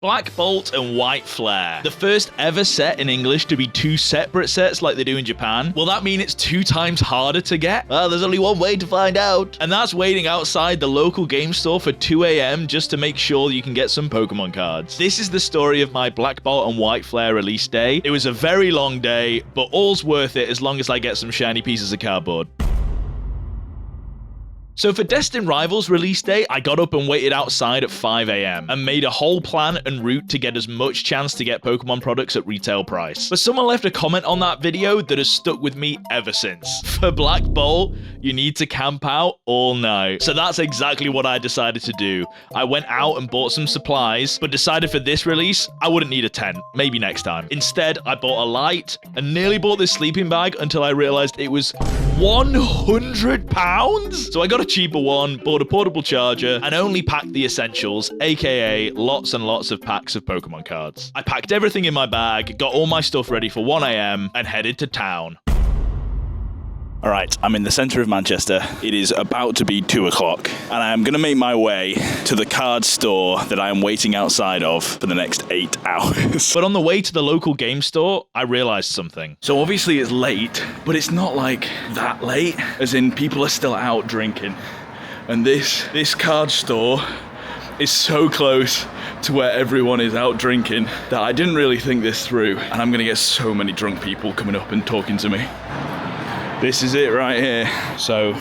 Black Bolt and White Flare. The first ever set in English to be two separate sets like they do in Japan. Will that mean it's 2 times harder to get? Well, there's only one way to find out. And that's waiting outside the local game store for 2 a.m. just to make sure you can get some Pokemon cards. This is the story of my Black Bolt and White Flare release day. It was a very long day, but all's worth it as long as I get some shiny pieces of cardboard. So for Destined Rivals release day, I got up and waited outside at 5 a.m. and made a whole plan and route to get as much chance to get Pokemon products at retail price. But someone left a comment on that video that has stuck with me ever since. For Black Bolt, you need to camp out all night. So that's exactly what I decided to do. I went out and bought some supplies, but decided for this release, I wouldn't need a tent, maybe next time. Instead, I bought a light and nearly bought this sleeping bag until I realized it was £100? So I got a cheaper one, bought a portable charger, and only packed the essentials, aka lots and lots of packs of Pokemon cards. I packed everything in my bag, got all my stuff ready for 1 a.m, and headed to town. All right, I'm in the centre of Manchester. It is about to be 2 o'clock, and I am going to make my way to the card store that I am waiting outside of for the next 8 hours. But on the way to the local game store, I realized something. So obviously it's late, but it's not like that late, as in people are still out drinking. And this card store is so close to where everyone is out drinking that I didn't really think this through, and I'm going to get so many drunk people coming up and talking to me. This is it right here. So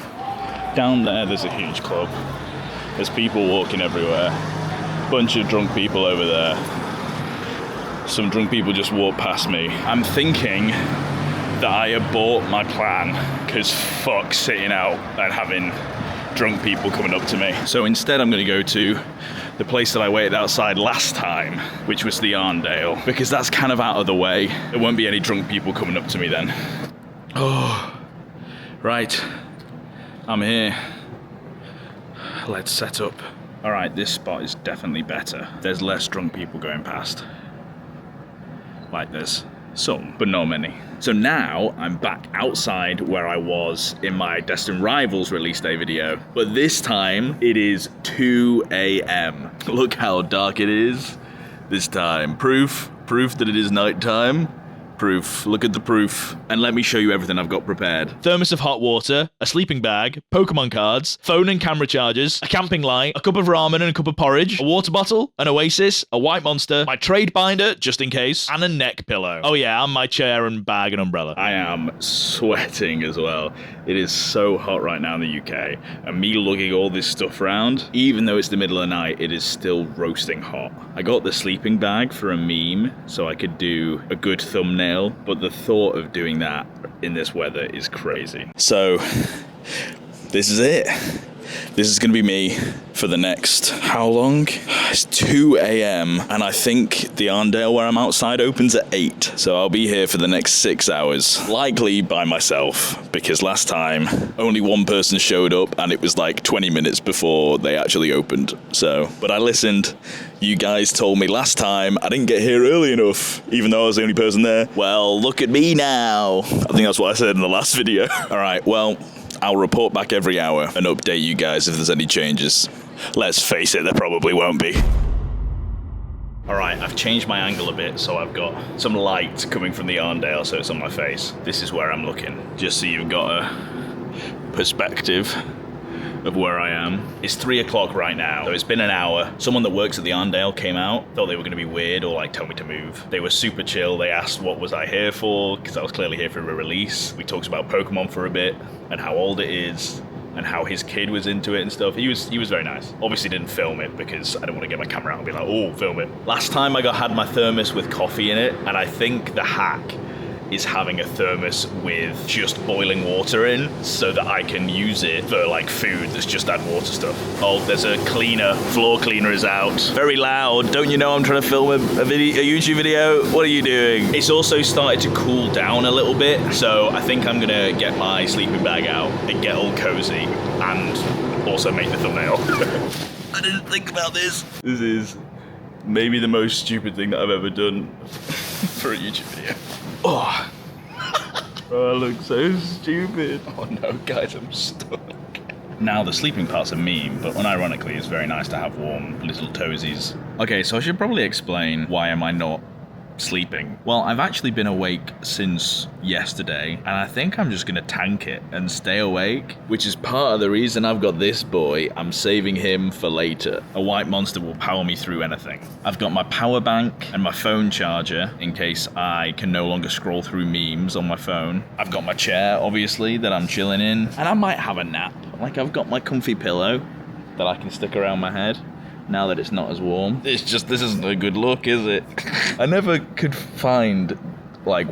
down there, there's a huge club. There's people walking everywhere. Bunch of drunk people over there. Some drunk people just walked past me. I'm thinking that I abort my plan, because fuck sitting out and having drunk people coming up to me. So instead I'm going to go to the place that I waited outside last time, which was the Arndale, because that's kind of out of the way. There won't be any drunk people coming up to me then. Oh. Right, I'm here. Let's set up. All right, this spot is definitely better. There's less drunk people going past. Like there's some, but not many. So now I'm back outside where I was in my Destined Rivals release day video, but this time it is 2 a.m. Look how dark it is this time. Proof that it is nighttime. Proof. Look at the proof. And let me show you everything I've got prepared. Thermos of hot water, a sleeping bag, Pokemon cards, phone and camera chargers, a camping light, a cup of ramen and a cup of porridge, a water bottle, an Oasis, a white monster, my trade binder, just in case, and a neck pillow. Oh yeah, and my chair and bag and umbrella. I am sweating as well. It is so hot right now in the UK. And me lugging all this stuff around, even though it's the middle of the night, it is still roasting hot. I got the sleeping bag for a meme, so I could do a good thumbnail. But the thought of doing that in this weather is crazy. So this is it. This is going to be me for the next, how long? It's 2 a.m. and I think the Arndale where I'm outside opens at 8. So I'll be here for the next 6 hours, likely by myself, because last time only one person showed up and it was like 20 minutes before they actually opened. So, but I listened. You guys told me last time I didn't get here early enough, even though I was the only person there. Well, look at me now. I think that's what I said in the last video. All right, well, I'll report back every hour and update you guys if there's any changes. Let's face it, there probably won't be. All right, I've changed my angle a bit, so I've got some light coming from the Arndale, so it's on my face. This is where I'm looking, just so you've got a perspective of where I am. It's 3 o'clock right now, so it's been an hour. Someone that works at the Arndale came out, thought they were going to be weird or like tell me to move. They were super chill. They asked what was I here for, because I was clearly here for a release. We talked about Pokemon for a bit and how old it is and how his kid was into it and stuff. He was very nice. Obviously didn't film it because I don't want to get my camera out and be like, oh, film it. Last time I had my thermos with coffee in it, and I think the hack is having a thermos with just boiling water in so that I can use it for like food that's just add water stuff. Oh, there's a cleaner. Floor cleaner is out. Very loud. Don't you know I'm trying to film a YouTube video? What are you doing? It's also started to cool down a little bit, so I think I'm gonna get my sleeping bag out and get all cozy and also make the thumbnail. I didn't think about this. This is maybe the most stupid thing that I've ever done for a YouTube video. Oh. Oh, I look so stupid. Oh no, guys, I'm stuck. Now the sleeping part's a meme, but unironically it's very nice to have warm little toesies. Okay, so I should probably explain why am I not sleeping. Well, I've actually been awake since yesterday, and I think I'm just gonna tank it and stay awake, which is part of the reason I've got this boy. I'm saving him for later. A white monster will power me through anything. I've got my power bank and my phone charger in case I can no longer scroll through memes on my phone. I've got my chair, obviously, that I'm chilling in, and I might have a nap. Like, I've got my comfy pillow that I can stick around my head now that it's not as warm. This isn't a good look, is it? I never could find, like,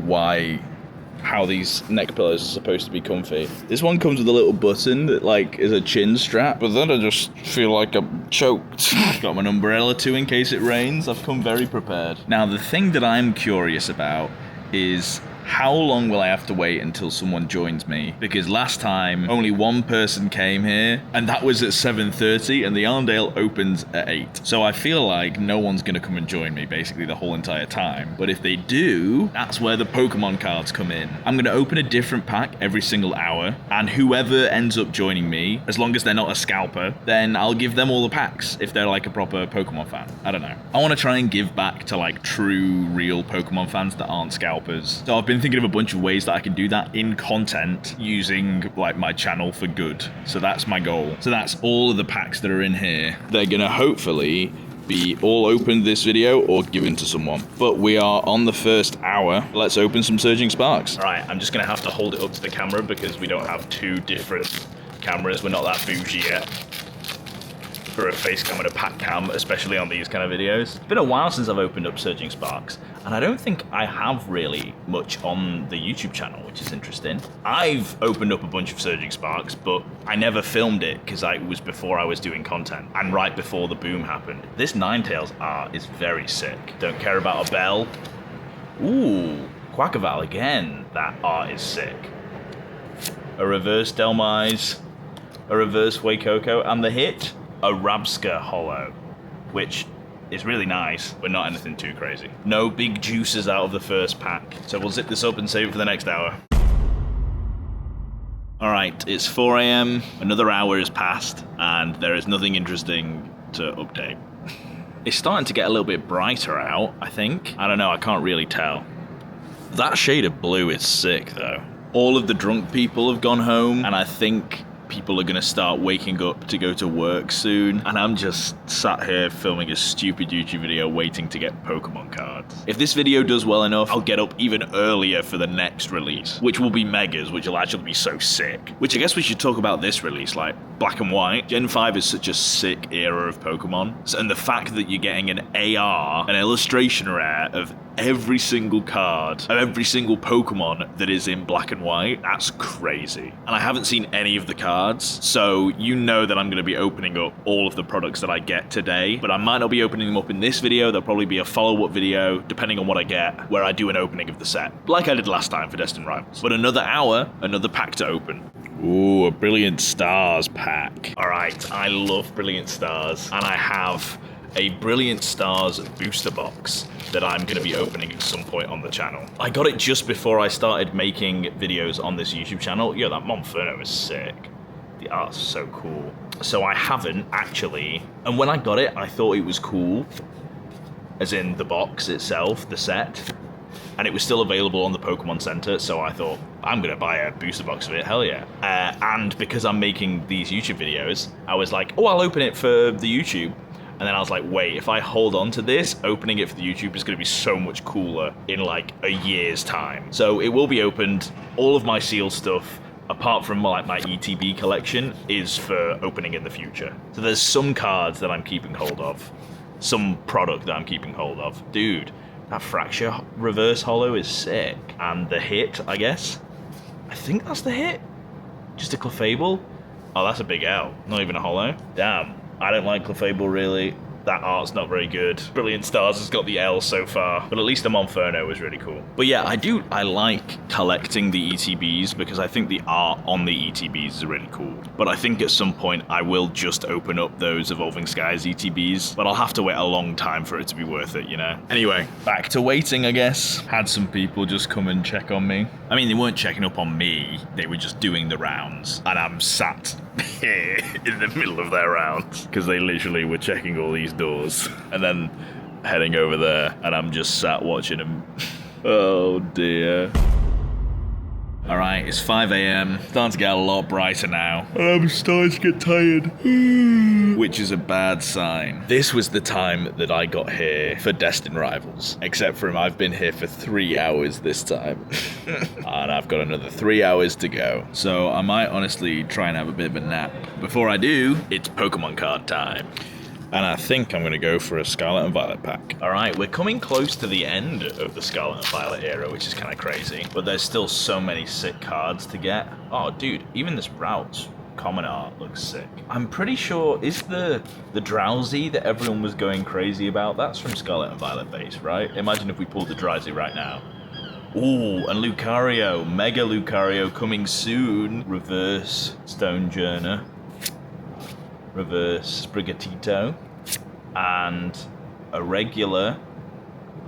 how these neck pillows are supposed to be comfy. This one comes with a little button that, like, is a chin strap, but then I just feel like I'm choked. I've got my umbrella too in case it rains. I've come very prepared. Now, the thing that I'm curious about is how long will I have to wait until someone joins me? Because last time, only one person came here, and that was at 7:30, and the Arndale opens at 8. So I feel like no one's gonna come and join me basically the whole entire time. But if they do, that's where the Pokemon cards come in. I'm gonna open a different pack every single hour, and whoever ends up joining me, as long as they're not a scalper, then I'll give them all the packs if they're like a proper Pokemon fan. I don't know. I wanna try and give back to like true, real Pokemon fans that aren't scalpers. So I've been thinking of a bunch of ways that I can do that in content using like my channel for good. So that's my goal. So that's all of the packs that are in here. They're gonna hopefully be all opened this video or given to someone. But we are on the first hour. Let's open some Surging Sparks. All right, I'm just gonna have to hold it up to the camera because we don't have two different cameras. We're not that bougie yet for a face cam and a pack cam, especially on these kind of videos. It's been a while since I've opened up Surging Sparks, and I don't think I have really much on the YouTube channel, which is interesting. I've opened up a bunch of Surging Sparks, but I never filmed it because it was before I was doing content and right before the boom happened. This Ninetales art is very sick. Don't care about a bell. Ooh, Quackaval again. That art is sick. A reverse Delmise, a reverse Waikoko, and the hit, a Rabska holo, which is really nice, but not anything too crazy. No big juices out of the first pack. So we'll zip this up and save it for the next hour. All right, it's 4 a.m. Another hour has passed, and there is nothing interesting to update. It's starting to get a little bit brighter out, I think. I don't know, I can't really tell. That shade of blue is sick, though. All of the drunk people have gone home, and I think people are gonna start waking up to go to work soon, and I'm just sat here filming a stupid YouTube video waiting to get Pokemon cards. If this video does well enough, I'll get up even earlier for the next release, which will be Megas, which will actually be so sick. Which I guess we should talk about this release, like Black and White. Gen 5 is such a sick era of Pokemon, and the fact that you're getting an AR, an illustration rare of every single card, of every single Pokemon that is in Black and White, that's crazy. And I haven't seen any of the cards, so you know that I'm going to be opening up all of the products that I get today, but I might not be opening them up in this video. There'll probably be a follow-up video, depending on what I get, where I do an opening of the set, like I did last time for Destined Rivals. But another hour, another pack to open. Ooh, a Brilliant Stars pack. All right, I love Brilliant Stars, and I have a Brilliant Stars booster box that I'm going to be opening at some point on the channel. I got it just before I started making videos on this YouTube channel. Yo, that Monferno is sick. The art's so cool. So I haven't actually, and when I got it, I thought it was cool, as in the box itself, the set, and it was still available on the Pokemon Center, so I thought, I'm gonna buy a booster box of it, hell yeah. And because I'm making these YouTube videos, I was like, oh, I'll open it for the YouTube. And then I was like, wait, if I hold on to this, opening it for the YouTube is gonna be so much cooler in like a year's time. So it will be opened. All of my sealed stuff, apart from like my ETB collection, is for opening in the future. So there's some cards that I'm keeping hold of, some product that I'm keeping hold of. Dude, that Fracture reverse holo is sick. And the hit, I guess. I think that's the hit. Just a Clefable. Oh, that's a big L. Not even a holo. Damn. I don't like Clefable really. That art's not very good. Brilliant Stars has got the L so far, but at least the Monferno was really cool. But yeah, I like collecting the ETBs because I think the art on the ETBs is really cool. But I think at some point I will just open up those Evolving Skies ETBs, but I'll have to wait a long time for it to be worth it, you know? Anyway, back to waiting, I guess. Had some people just come and check on me. I mean, they weren't checking up on me, they were just doing the rounds. And I'm sat in the middle of their rounds because they literally were checking all these doors and then heading over there, and I'm just sat watching them. Oh dear. Alright, it's 5 a.m. Starting to get a lot brighter now. And I'm starting to get tired. Which is a bad sign. This was the time that I got here for Destin Rivals. Except for I've been here for 3 hours this time. And I've got another 3 hours to go. So I might honestly try and have a bit of a nap. Before I do, it's Pokemon card time. And I think I'm going to go for a Scarlet and Violet pack. Alright, we're coming close to the end of the Scarlet and Violet era, which is kind of crazy. But there's still so many sick cards to get. Oh, dude, even this Routes common art looks sick. I'm pretty sure, is the Drowsy that everyone was going crazy about? That's from Scarlet and Violet base, right? Imagine if we pulled the Drowsy right now. Ooh, and Lucario, Mega Lucario coming soon. Reverse Stonejourner. Reverse Sprigatito, and a regular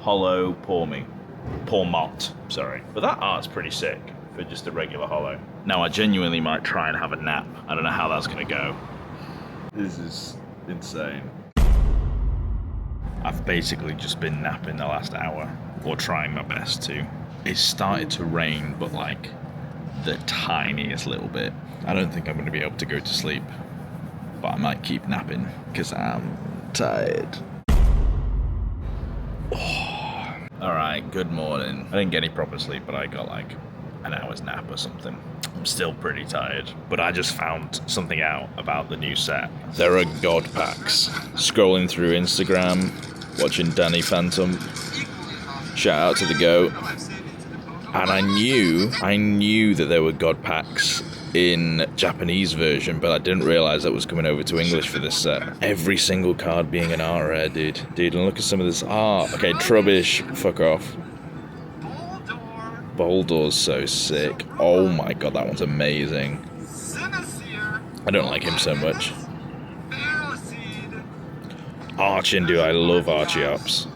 holo Pawmot, sorry. But that art's pretty sick for just a regular holo. Now I genuinely might try and have a nap. I don't know how that's gonna go. This is insane. I've basically just been napping the last hour, or trying my best to. It's started to rain, but like the tiniest little bit. I don't think I'm gonna be able to go to sleep. But I might keep napping because I'm tired. Oh. Alright, good morning. I didn't get any proper sleep, but I got like an hour's nap or something. I'm still pretty tired, but I just found something out about the new set. There are God packs. Scrolling through Instagram, watching Danny Phantom. Shout out to the GOAT. And I knew that there were God packs in Japanese version, but I didn't realize that was coming over to English for this set. Every single card being an art rare, dude. Dude, and look at some of this art. Okay, Trubbish, fuck off. Boldor's so sick. Oh my god, that one's amazing. I don't like him so much. Archindu, I love Archeops.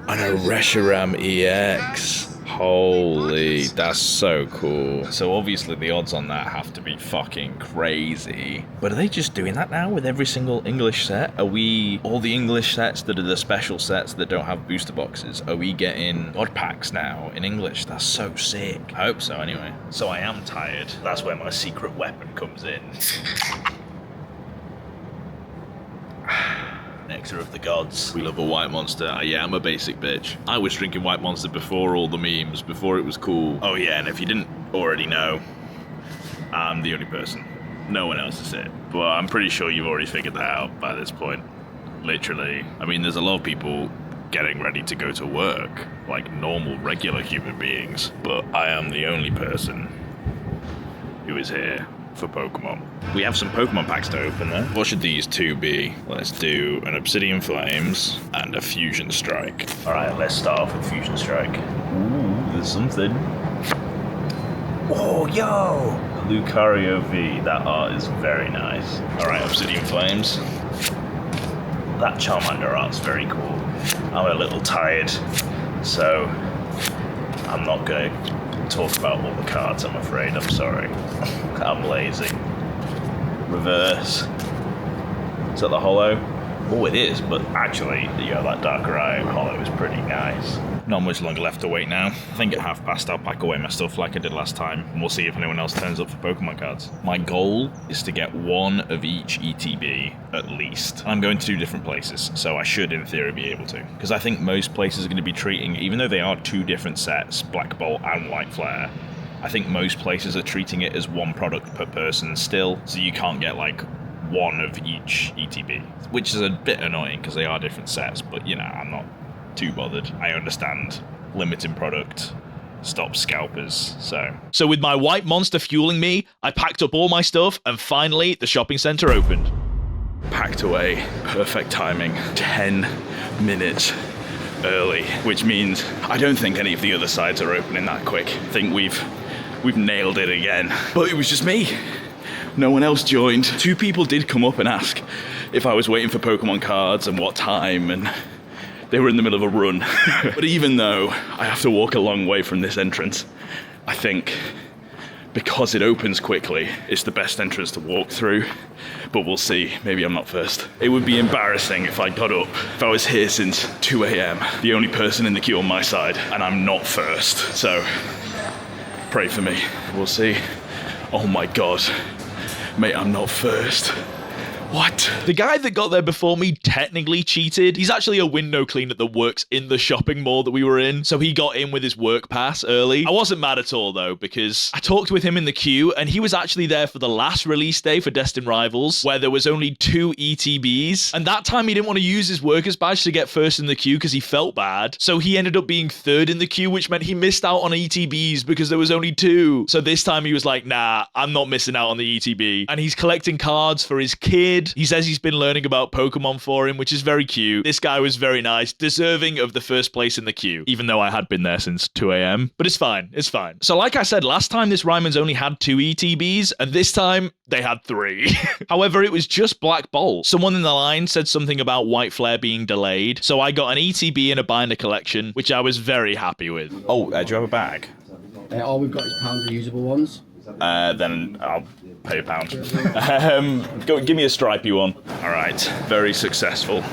And a Reshiram EX. Holy, that's so cool. So obviously the odds on that have to be fucking crazy. But are they just doing that now with every single English set? Are we, all the English sets that are the special sets that don't have booster boxes, are we getting God packs now in English? That's so sick. I hope so anyway. So I am tired. That's where my secret weapon comes in. Nectar of the gods. We love a white monster. Yeah, I'm a basic bitch. I was drinking white monster before all the memes, before it was cool. Oh yeah, and if you didn't already know, I'm the only person. No one else is it. But I'm pretty sure you've already figured that out by this point. Literally. I mean, there's a lot of people getting ready to go to work, like normal, regular human beings. But I am the only person who is here for Pokemon. We have some Pokemon packs to open though. What should these two be? Let's do an Obsidian Flames and a Fusion Strike. Alright, let's start off with Fusion Strike. Ooh, there's something. Oh, yo! Lucario V, that art is very nice. Alright, Obsidian Flames. That Charmander art's very cool. I'm a little tired, so I'm not gonna talk about all the cards, I'm afraid. I'm sorry. I'm lazy. Reverse. Is that the holo? Oh, it is, but actually, yeah, that Darkrai holo is pretty nice. Not much longer left to wait now. I think at past I'll pack away my stuff like I did last time, and we'll see if anyone else turns up for Pokemon cards. My goal is to get one of each ETB, at least. I'm going to 2 different places, so I should, in theory, be able to. Because I think most places are going to be treating, even though they are 2 different sets, Black Bolt and White Flare, I think most places are treating it as 1 product per person still, so you can't get, like, 1 of each ETB, which is a bit annoying because they are different sets, but, you know, I'm not too bothered. I understand limiting product stops scalpers, so. So with my white monster fueling me, I packed up all my stuff, and finally, the shopping center opened. Packed away, perfect timing, 10 minutes early, which means I don't think any of the other sides are opening that quick. I think we've nailed it again. But it was just me. No one else joined. 2 people did come up and ask if I was waiting for Pokemon cards and what time, and they were in the middle of a run. But even though I have to walk a long way from this entrance, I think because it opens quickly, it's the best entrance to walk through. But we'll see. Maybe I'm not first. It would be embarrassing if I got up, if I was here since 2 a.m., the only person in the queue on my side, and I'm not first. So, pray for me. We'll see. Oh my God. Mate, I'm not first. What? The guy that got there before me technically cheated. He's actually a window cleaner that works in the shopping mall that we were in, so he got in with his work pass early. I wasn't mad at all though, because I talked with him in the queue and he was actually there for the last release day for Destin Rivals, where there was only 2 ETBs, and that time he didn't want to use his workers badge to get first in the queue because he felt bad, so he ended up being third in the queue, which meant he missed out on ETBs because there was only 2. So this time he was like, nah, I'm not missing out on the ETB, and he's collecting cards for his kid. He says he's been learning about Pokemon for him, which is very cute. This guy was very nice, deserving of the first place in the queue, even though I had been there since 2 a.m. But it's fine, it's fine. So like I said, last time this Ryman's only had 2 ETBs, and this time they had 3. However, it was just Black Bolt. Someone in the line said something about White Flare being delayed, so I got an ETB and a binder collection, which I was very happy with. Oh, do you have a bag? All we've got is pound reusable ones. Then I'll pay £1. Give me a stripy one. All right, very successful.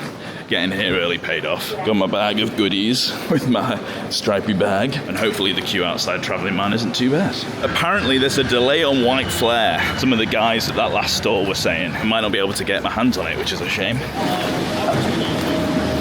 Getting here early paid off. Got my bag of goodies with my stripy bag, and hopefully the queue outside Travelling Man isn't too bad. Apparently there's a delay on White Flare. Some of the guys at that last store were saying I might not be able to get my hands on it, which is a shame.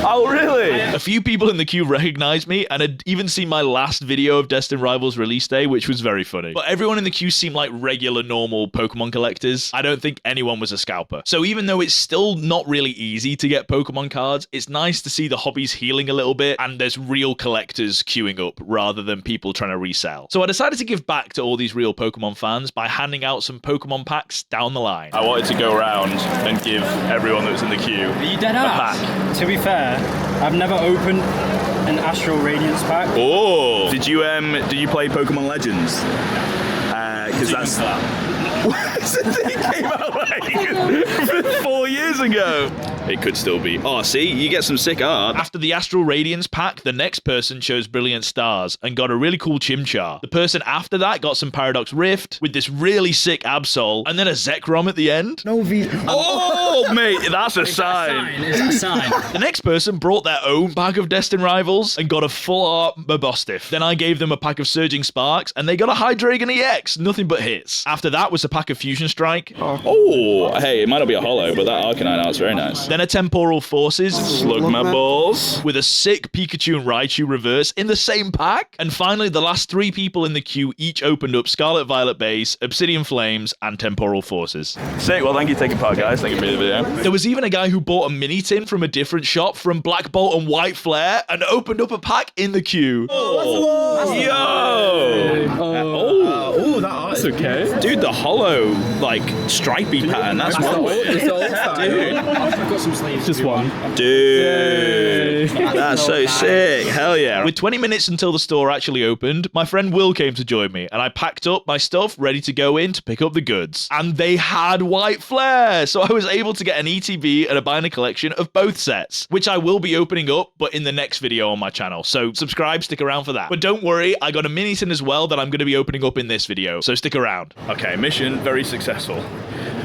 Oh, really? A few people in the queue recognized me and had even seen my last video of Destin Rivals release day, which was very funny. But everyone in the queue seemed like regular, normal Pokemon collectors. I don't think anyone was a scalper. So even though it's still not really easy to get Pokemon cards, it's nice to see the hobbies healing a little bit and there's real collectors queuing up rather than people trying to resell. So I decided to give back to all these real Pokemon fans by handing out some Pokemon packs down the line. I wanted to go around and give everyone that was in the queue Are you dead a ass? pack. To be fair, I've never opened an Astral Radiance pack. Oh, did you play Pokemon Legends? Because that's it came out like 4 years ago. It could still be. Oh, see, you get some sick art. After the Astral Radiance pack, the next person chose Brilliant Stars and got a really cool Chimchar. The person after that got some Paradox Rift with this really sick Absol and then a Zekrom at the end. No V. Oh, mate, that's a sign. Is that a sign? The next person brought their own pack of Destin Rivals and got a full art Mabostiff. Then I gave them a pack of Surging Sparks and they got a Hydreigon EX. Nothing but hits. After that was a pack of Fusion Strike. Oh, hey, it might not be a holo, but that Arcanine art's very nice. Then a Temporal Forces. Slug my balls. With a sick Pikachu and Raichu reverse in the same pack. And finally, the last 3 people in the queue each opened up Scarlet Violet Base, Obsidian Flames, and Temporal Forces. Sick, well, thank you for taking part, guys. Thank you for the video. There was even a guy who bought a mini tin from a different shop from Black Bolt and White Flare and opened up a pack in the queue. Oh, That art's okay. Dude, the hollow, like, stripy pattern, that's one way. Dude, I've got some sleeves. Just one. Dude, that's so sick. Hell yeah. With 20 minutes until the store actually opened, my friend Will came to join me and I packed up my stuff ready to go in to pick up the goods. And they had White Flare, so I was able to get an ETB and a binder collection of both sets, which I will be opening up, but in the next video on my channel. So subscribe, stick around for that. But don't worry, I got a mini tin as well that I'm going to be opening up in this video, so stick around. Okay, mission very successful.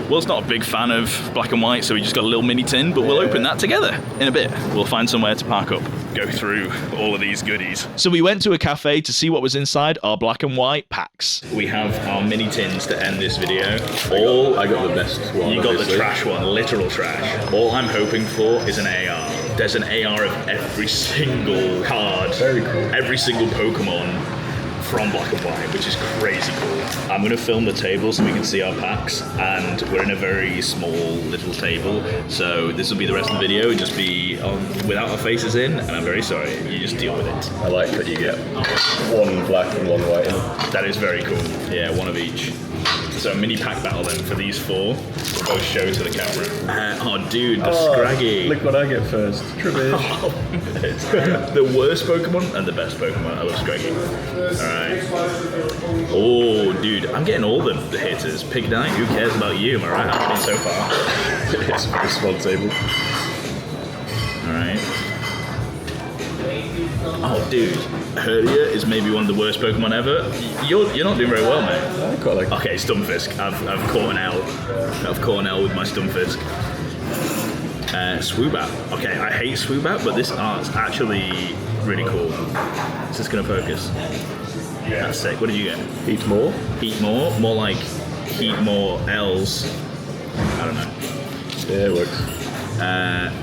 Will's not a big fan of black and white, so we just got a little mini tin, but we'll open that together in a bit. We'll find somewhere to park up, go through all of these goodies. So we went to a cafe to see what was inside our black and white packs. We have our mini tins to end this video. I got the best one. You got obviously. the trash one, literal trash. All I'm hoping for is an AR. There's an AR of every single card, Very cool. every single Pokemon from Black and White, which is crazy cool. I'm going to film the table so we can see our packs, and we're in a very small little table, so this will be the rest of the video, just be on without our faces in, and I'm very sorry, you just deal with it. I like that you get one black and one white. That is very cool. Yeah, one of each. So a mini pack battle then for these 4. We'll both show to the camera. Oh dude, the Scraggy. Look what I get first. Trubbish. The worst Pokemon and the best Pokemon. I love Scraggy. Alright. Oh, dude, I'm getting all the hitters. Pignite, who cares about you? Am I right? Happening so far. It's a very small table. Alright. Oh, dude, Herdia is maybe one of the worst Pokemon ever. You're not doing very well, mate. I quite like. Okay, Stunfisk. I've caught an L. I've caught an L with my Stunfisk. Swoobat. Okay, I hate Swoobat, but this art's actually really cool. Is this gonna focus? Yeah. That's sick. What did you get? Eat more. Heat more? More like heat more L's. I don't know. Yeah, it works.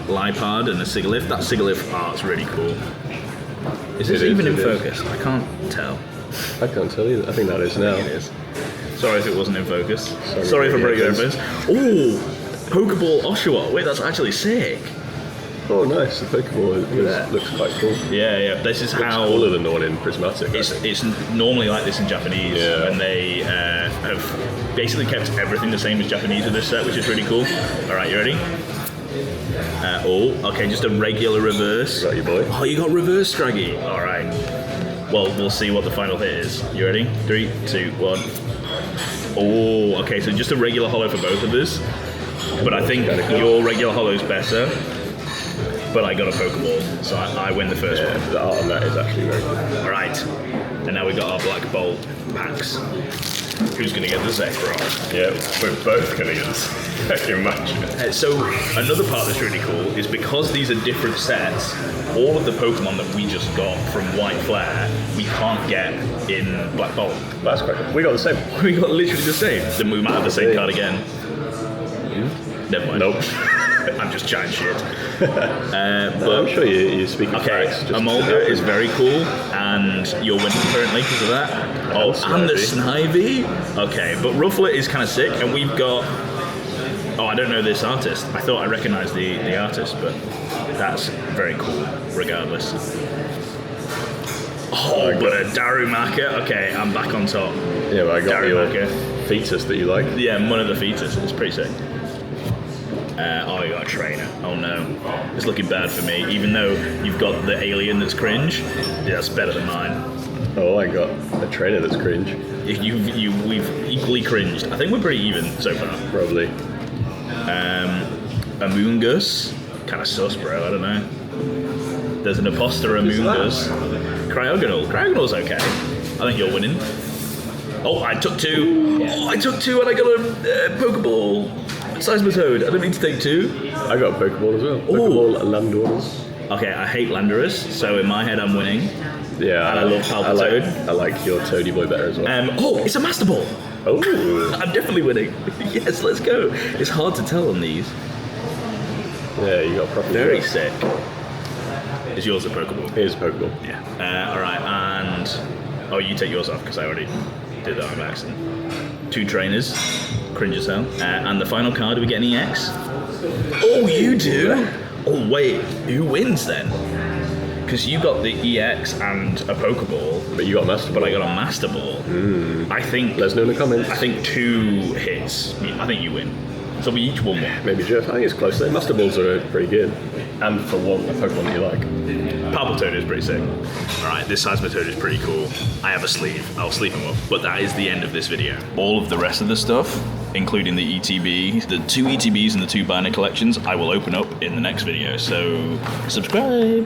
Lipard and a Sigilyph. That Sigilyph art's really cool. Is this It is, even in it is. focus? I can't tell. I can't tell you. I think that is now. It is. Sorry if it wasn't in focus. Sorry Sorry for for breaking breaking focus. Ooh! Pokeball Oshawott. Wait, that's actually sick. Oh, nice. The Pokeball looks quite cool. Yeah, yeah. This is Looks how cooler than the one in Prismatic. I think. it's normally like this in Japanese, Yeah. and they have basically kept everything the same as Japanese with this set, which is really cool. All right, you ready? Okay, just a regular reverse. Got your boy. Oh, you got reverse Scraggy. All right. Well, we'll see what the final hit is. You ready? 3, 2, 1. Oh, okay. So just a regular hollow for both of us. But I think your regular hollow's better. But I got a Pokeball, so I win the first Yeah, one. the art on that is actually very cool. All right. And now we got our Black Bolt packs. Who's gonna get the Zekrom? Yeah, we're both gonna get this. I can imagine. So another part that's really cool is because these are different sets, all of the Pokemon that we just got from White Flare, we can't get in Black Bolt. That's quite cool. We got the same. We got literally the same. Then we might have the same card again. Never mind. Nope. I'm just chatting shit. But I'm sure you speak of Okay, facts. Emolga is very cool, and you're winning currently because of that. Oh, and the Snivy. Okay, but Rufflet is kind of sick, and we've got. Oh, I don't know this artist. I thought I recognised the artist, but that's very cool, regardless. Oh, but a Darumaka. Okay, I'm back on top. Yeah, well, I got your Darumaka. fetus that you like. Yeah, one of the features. It's pretty sick. Oh, you got a trainer. Oh no, it's looking bad for me. Even though you've got the alien that's cringe, yeah, that's better than mine. Oh, I got a trainer that's cringe. We've equally cringed. I think we're pretty even so far. Probably. Amoonguss, kind of sus, bro. I don't know. There's an imposter Amoonguss. Cryogonal's okay. I think you're winning. Oh, I took 2. Oh, I took 2 and I got a Pokeball. Seismitoad. I don't mean to take 2. I got a Pokeball as well. Pokeball Landorus. Okay, I hate Landorus, so in my head I'm winning. Yeah, And I love Palpitoad. I like your Toady Boy better as well. Oh, it's a Master Ball. Oh, I'm definitely winning. Yes, let's go. It's hard to tell on these. yeah, you got proper. Very sick. Is yours a Pokeball? Here's a Pokeball. Yeah. All right, and oh, you take yours off because I already did that on accident. 2 trainers, cringe as hell. And the final card, do we get an EX? Oh, you do. Oh wait, who wins then? Because you got the EX and a Pokeball, But you got Master Ball. but I got a Master Ball. I think. Let us know in the comments. I think 2 hits. I think you win. So we each won one. Maybe Jeff. I think it's close. Though. Master Balls are pretty good. And for one, a Pokemon that you like. Palpitoad is pretty sick. Alright, this Seismitoad is pretty cool. I have a sleeve. I'll sleeve him up. But that is the end of this video. All of the rest of the stuff, including the ETB, the 2 ETBs and the 2 binder collections, I will open up in the next video. So, subscribe!